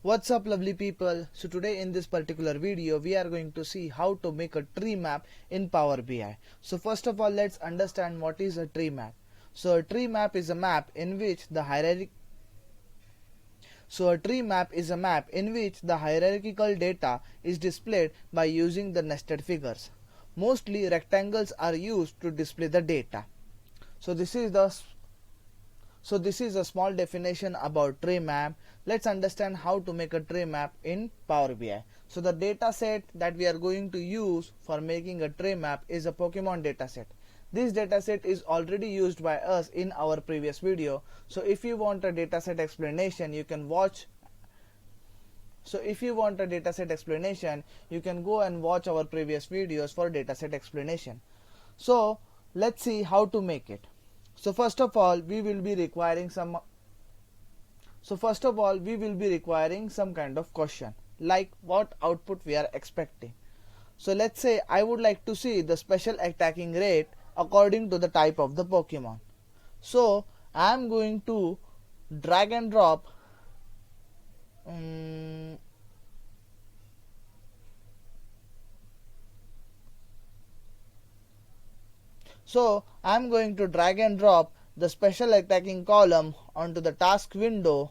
What's up lovely people? So today in this particular video we are going to see how to make a tree map in Power BI. So first of all, let's understand what is a tree map. So a tree map is a map in which the hierarchical data is displayed by using the nested figures. Mostly rectangles are used to display the data. So this is a small definition about tree map. Let's understand how to make a tree map in Power BI. So the data set that we are going to use for making a tree map is a Pokemon data set. This data set is already used by us in our previous video. So if you want a data set explanation, you can go and watch our previous videos for data set explanation. So let's see how to make it. So first of all, we will be requiring some kind of question, like what output we are expecting. So let's say I would like to see the special attacking rate according to the type of the Pokemon. So I am going to drag and drop the special attacking column onto the task window,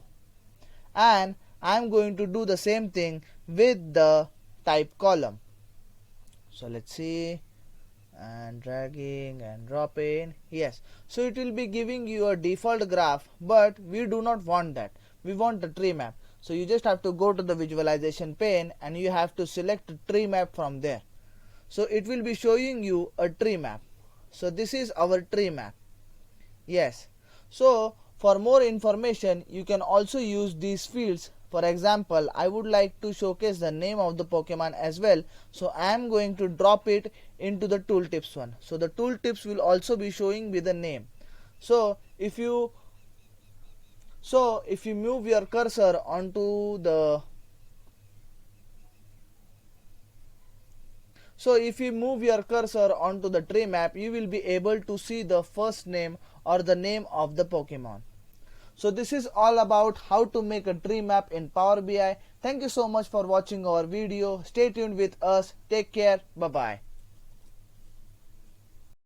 and I'm going to do the same thing with the type column. So let's see, and dragging and dropping. Yes, so it will be giving you a default graph, but we do not want that. We want a tree map. So you just have to go to the visualization pane and you have to select a tree map from there. So it will be showing you a tree map. So this is our tree map. Yes. So for more information, you can also use these fields. For example, I would like to showcase the name of the Pokemon as well. So I am going to drop it into the tooltips one. So the tooltips will also be showing me the name. So if you move your cursor onto the tree map, you will be able to see the first name or the name of the Pokemon. So this is all about how to make a tree map in Power BI. Thank you so much for watching our video. Stay tuned with us. Take care. Bye bye.